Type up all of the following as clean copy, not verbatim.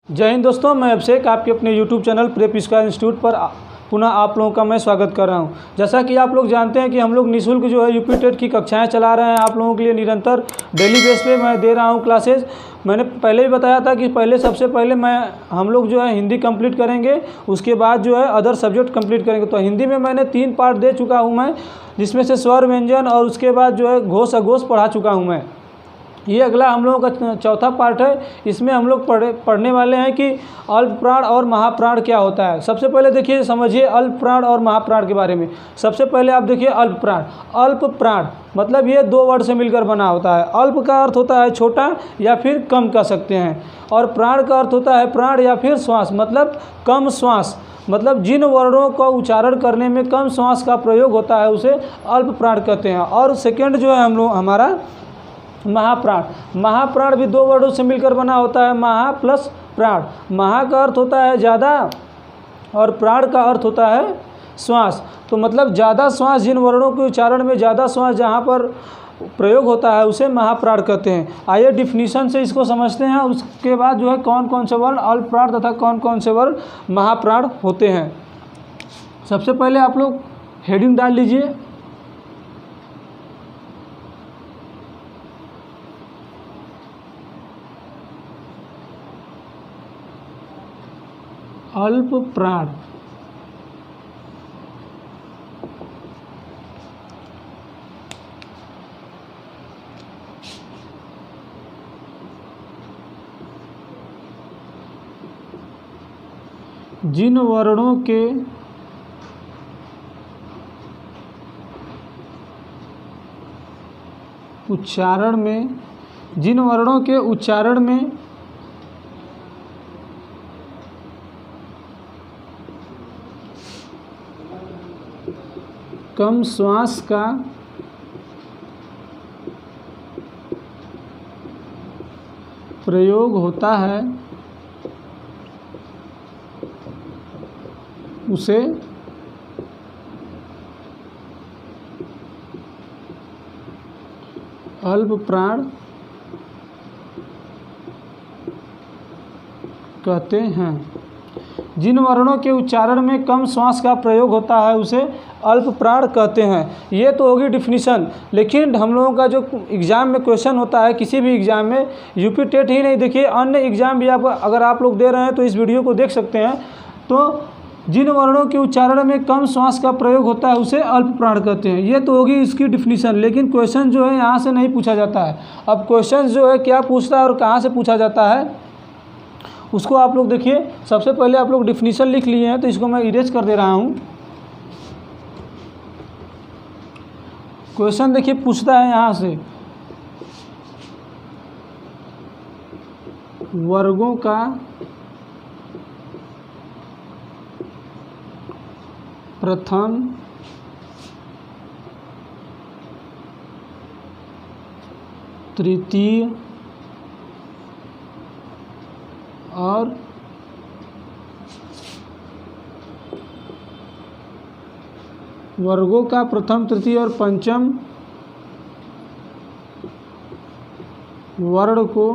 जय हिंद दोस्तों, मैं अभिषेक आपके अपने YouTube channel prep square institute पर पुनः आप लोगों का मैं स्वागत कर रहा हूं। जैसा कि आप लोग जानते हैं कि हम लोग निःशुल्क जो है यूपी टेट की कक्षाएं चला रहे हैं आप लोगों के लिए निरंतर डेली बेस पे मैं दे रहा हूं क्लासेस। मैंने पहले भी बताया था कि सबसे पहले हम लोग जो है हिंदी कंप्लीट करेंगे, उसके बाद जो है अदर सब्जेक्ट कंप्लीट करेंगे। तो हिंदी में मैंने 3 पार्ट दे चुका हूँ मैं, जिसमें से स्वर व्यंजन और उसके बाद जो है घोष अघोष पढ़ा चुका हूँ मैं। ये अगला हम लोगों का चौथा पार्ट है। इसमें हम लोग पढ़ने वाले हैं कि अल्प प्राण और महाप्राण क्या होता है। सबसे पहले देखिए, समझिए अल्प प्राण और महाप्राण के बारे में। सबसे पहले आप देखिए अल्प प्राण। अल्प प्राण मतलब ये 2 वर्ड से मिलकर बना होता है। अल्प का अर्थ होता है छोटा या फिर कम कह सकते हैं, और प्राण का अर्थ होता है प्राण या फिर श्वास, मतलब कम श्वास। मतलब जिन वर्णों का उच्चारण करने में कम श्वास का प्रयोग होता है उसे अल्प प्राण कहते हैं। और सेकेंड जो है हमारा महाप्राण। महाप्राण भी 2 वर्डों से मिलकर बना होता है, महा प्लस प्राण। महा का अर्थ होता है ज़्यादा और प्राण का अर्थ होता है श्वास। तो मतलब ज़्यादा श्वास, जिन वर्णों के उच्चारण में ज़्यादा श्वास जहाँ पर प्रयोग होता है उसे महाप्राण कहते हैं। आइए डिफिनीशन से इसको समझते हैं, उसके बाद जो है कौन कौन से वर्ण अल्प प्राण तथा कौन कौन से वर्ण महाप्राण होते हैं। सबसे पहले आप लोग हेडिंग डाल लीजिए, अल्प प्राण। जिन वर्णों के उच्चारण में कम श्वास का प्रयोग होता है उसे अल्प प्राण कहते हैं। जिन वर्णों के उच्चारण में कम श्वास का प्रयोग होता है उसे अल्प प्राण कहते हैं। ये तो होगी डिफिनीशन। लेकिन हम लोगों का जो एग्ज़ाम में क्वेश्चन होता है, किसी भी एग्ज़ाम में, यूपी टेट ही नहीं, देखिए अन्य एग्ज़ाम भी अगर आप लोग दे रहे हैं तो इस वीडियो को देख सकते हैं। तो जिन वर्णों के उच्चारण में कम श्वास का प्रयोग होता है उसे अल्प प्राण कहते हैं। ये तो होगी इसकी डिफिनीशन। लेकिन क्वेश्चन जो है यहाँ से नहीं पूछा जाता है। अब क्वेश्चन जो है क्या पूछता है और कहाँ से पूछा जाता है उसको आप लोग देखिए। सबसे पहले आप लोग डिफिनीशन लिख लिए हैं तो इसको मैं इरेज कर दे रहा हूँ। क्वेश्चन देखिए पूछता है यहाँ से, वर्गों का प्रथम तृतीय और वर्गों का प्रथम तृतीय और पंचम वर्ण को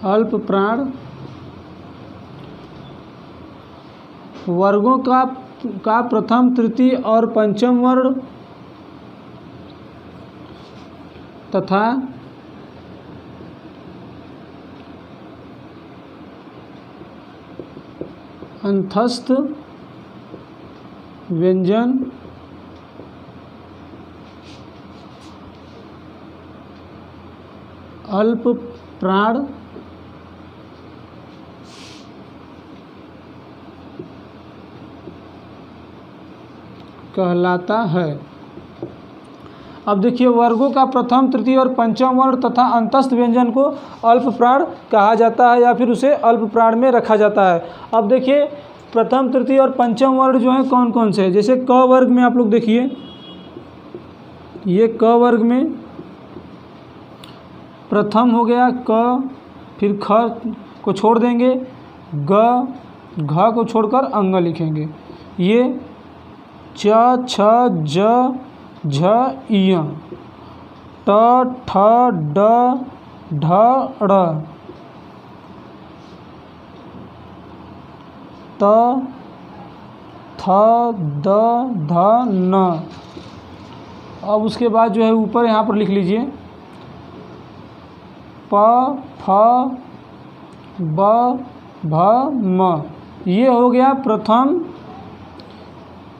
अल्प प्राण, वर्गों का प्रथम तृतीय और पंचम वर्ण तथा अंतस्थ व्यंजन अल्प प्राण कहलाता है। अब देखिए, वर्गों का प्रथम तृतीय और पंचम वर्ण तथा अंतस्थ व्यंजन को अल्प प्राण कहा जाता है या फिर उसे अल्प प्राण में रखा जाता है। अब देखिए प्रथम तृतीय और पंचम वर्ण जो है कौन कौन से हैं। जैसे क वर्ग में आप लोग देखिए, ये क वर्ग में प्रथम हो गया क, फिर ख को छोड़ देंगे, ग घ को छोड़कर अंग लिखेंगे। ये च छ ज झ य। ट ठ ड ढ ड़ त थ द ध न। अब उसके बाद जो है ऊपर यहाँ पर लिख लीजिए प फ ब भ म। ये हो गया प्रथम।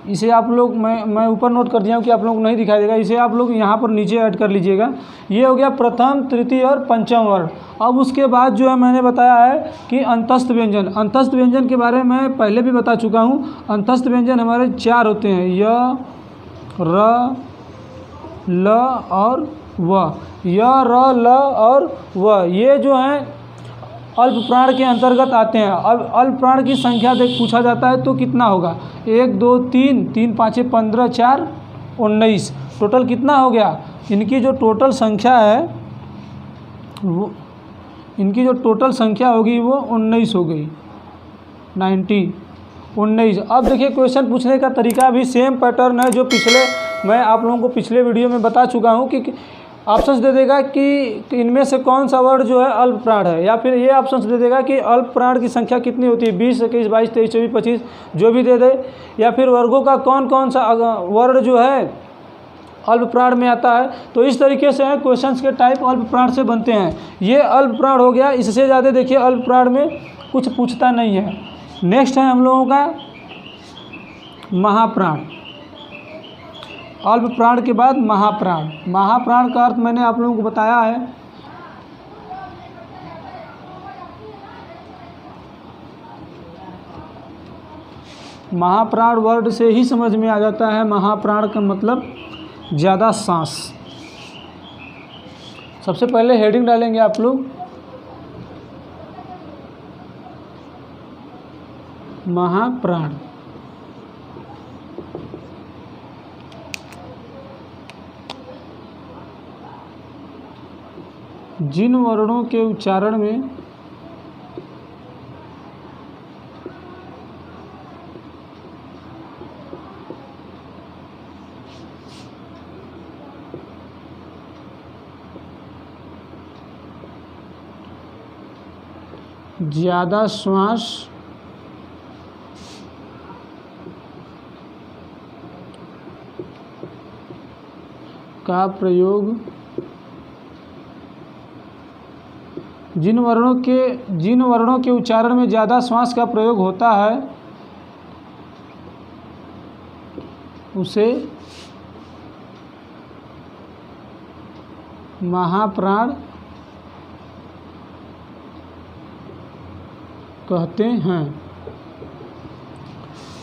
इसे आप लोग मैं ऊपर नोट कर दिया हूँ कि आप लोग को नहीं दिखाई देगा, इसे आप लोग यहाँ पर नीचे ऐड कर लीजिएगा। ये हो गया प्रथम, तृतीय और पंचम वर्ण। अब उसके बाद जो है मैंने बताया है कि अंतस्थ व्यंजन। अंतस्थ व्यंजन के बारे में पहले भी बता चुका हूँ। अंतस्थ व्यंजन हमारे 4 होते हैं, य, र, ल और व। य, र, ल और व ये जो हैं अल्प प्राण के अंतर्गत आते हैं। अब अल्प प्राण की संख्या देख पूछा जाता है तो कितना होगा, 1 2 3 3 5 15 4 19। टोटल कितना हो गया, इनकी जो टोटल संख्या है वो, इनकी जो टोटल संख्या होगी वो 19 हो गई, 19। अब देखिए क्वेश्चन पूछने का तरीका भी सेम पैटर्न है जो पिछले मैं आप लोगों को पिछले वीडियो में बता चुका हूँ कि ऑप्शंस दे देगा कि इनमें से कौन सा वर्ण जो है अल्प प्राण है, या फिर ये ऑप्शंस दे देगा कि अल्प प्राण की संख्या कितनी होती है, 20 21 22 23 24 25 जो भी दे दे, या फिर वर्गों का कौन कौन सा वर्ण जो है अल्प प्राण में आता है। तो इस तरीके से क्वेश्चंस के टाइप अल्प प्राण से बनते हैं। ये अल्प प्राण हो गया, इससे ज़्यादा देखिए अल्प प्राण में कुछ पूछता नहीं है। नेक्स्ट है हम लोगों का महाप्राण। अल्प प्राण के बाद महाप्राण। महाप्राण का अर्थ मैंने आप लोगों को बताया है। महाप्राण वर्ड से ही समझ में आ जाता है, महाप्राण का मतलब ज़्यादा सांस। सबसे पहले हेडिंग डालेंगे आप लोग, महाप्राण। जिन वर्णों के उच्चारण में ज़्यादा श्वास का प्रयोग, जिन वर्णों के उच्चारण में ज़्यादा श्वास का प्रयोग होता है उसे महाप्राण कहते हैं।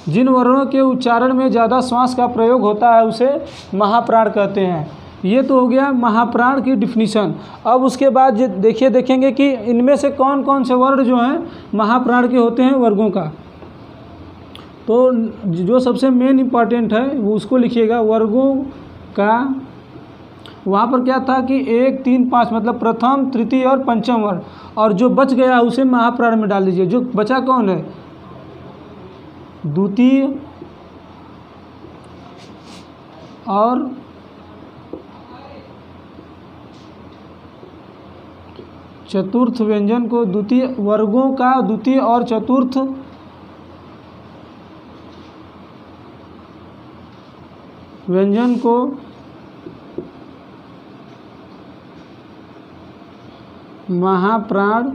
जिन वर्णों के उच्चारण में ज़्यादा श्वास का प्रयोग होता है उसे महाप्राण कहते हैं। ये तो हो गया महाप्राण की डिफिनीशन। अब उसके बाद देखेंगे कि इनमें से कौन कौन से वर्ण जो हैं महाप्राण के होते हैं वर्गों का। तो जो सबसे मेन इम्पॉर्टेंट है वो उसको लिखिएगा, वर्गों का। वहाँ पर क्या था कि 1 3 5 मतलब प्रथम, तृतीय और पंचम वर्ण, और जो बच गया उसे महाप्राण में डाल दीजिए। जो बचा कौन है, द्वितीय और चतुर्थ व्यंजन को, द्वितीय वर्गों का द्वितीय और चतुर्थ व्यंजन को महाप्राण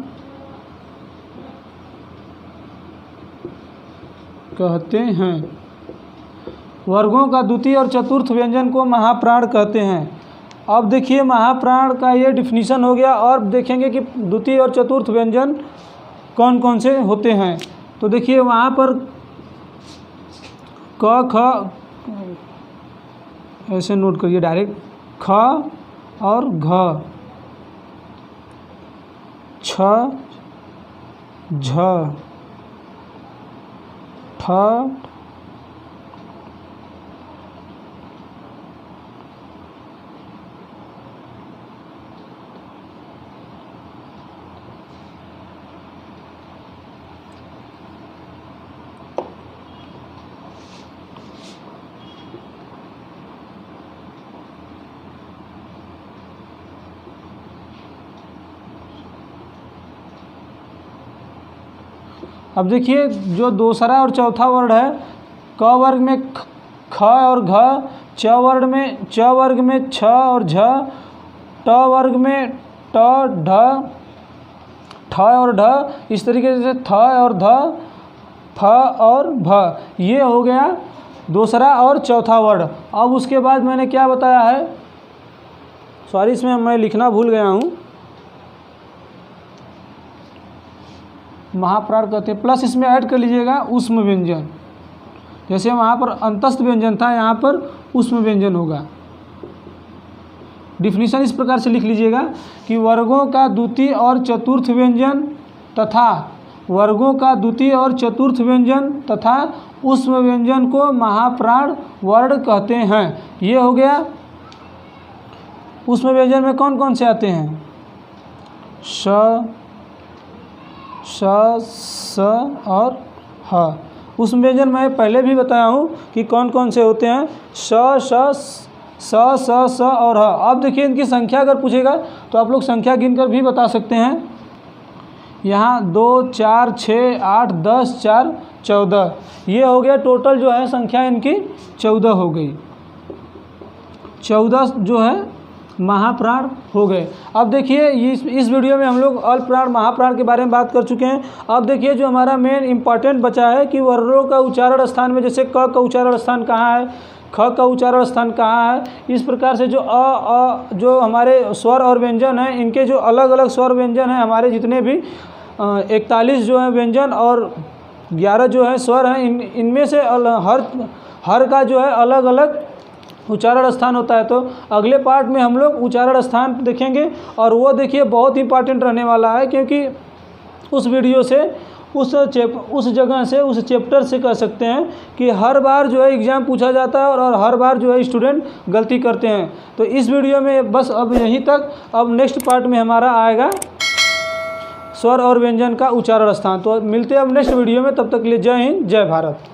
कहते हैं। वर्गों का द्वितीय और चतुर्थ व्यंजन को महाप्राण कहते हैं। अब देखिए महाप्राण का ये डिफिनीशन हो गया, और देखेंगे कि द्वितीय और चतुर्थ व्यंजन कौन कौन से होते हैं। तो देखिए वहाँ पर क ख, ऐसे नोट करिए डायरेक्ट, ख और घ, छ, झ, ठ, अब देखिए जो दूसरा और चौथा वर्ड है, क वर्ग में ख और घ, च वर्ग में छ और झ, ट वर्ग में ट ढ, ठ और ढ, इस तरीके से थ और ध, फ और भ। ये हो गया दूसरा और चौथा वर्ड। अब उसके बाद मैंने क्या बताया है, सॉरी इसमें मैं लिखना भूल गया हूँ, महाप्राण कहते हैं, प्लस इसमें ऐड कर लीजिएगा ऊष्म व्यंजन। जैसे वहाँ पर अंतस्थ व्यंजन था, यहाँ पर ऊष्म व्यंजन होगा। डिफिनीशन इस प्रकार से लिख लीजिएगा कि वर्गों का द्वितीय और चतुर्थ व्यंजन तथा वर्गों का द्वितीय और चतुर्थ व्यंजन तथा ऊष्म व्यंजन को महाप्राण वर्ण कहते हैं। ये हो गया। ऊष्म व्यंजन में कौन कौन से आते हैं? श, स और ह। ऊष्म व्यंजन मैं पहले भी बताया हूँ कि कौन कौन से होते हैं, स और ह। अब देखिए इनकी संख्या अगर पूछेगा तो आप लोग संख्या गिनकर भी बता सकते हैं। यहाँ 2, 4, 6, 8, 10, 4, 14, ये हो गया टोटल जो है संख्या इनकी 14 हो गई। 14 जो है महाप्राण हो गए। अब देखिए इस वीडियो में हम लोग अल्पप्राण महाप्राण के बारे में बात कर चुके हैं। अब देखिए जो हमारा मेन इम्पॉर्टेंट बचा है कि वर्णों का उच्चारण स्थान में, जैसे क का उच्चारण स्थान कहाँ है, ख का उच्चारण स्थान कहाँ है, इस प्रकार से जो जो हमारे स्वर और व्यंजन हैं, इनके जो अलग अलग स्वर व्यंजन हैं, हमारे जितने भी 41 जो है व्यंजन और 11 जो है स्वर हैं, इनमें से हर का जो है अलग अलग उच्चारण स्थान होता है। तो अगले पार्ट में हम लोग उच्चारण स्थान देखेंगे और वो देखिए बहुत इंपॉर्टेंट रहने वाला है, क्योंकि उस वीडियो से उस जगह से उस चैप्टर से कह सकते हैं कि हर बार जो है एग्ज़ाम पूछा जाता है और हर बार जो है स्टूडेंट गलती करते हैं। तो इस वीडियो में बस अब यहीं तक। अब नेक्स्ट पार्ट में हमारा आएगा स्वर और व्यंजन का उच्चारण स्थान। तो मिलते हैं अब नेक्स्ट वीडियो में, तब तक के लिए जय हिंद, जय भारत।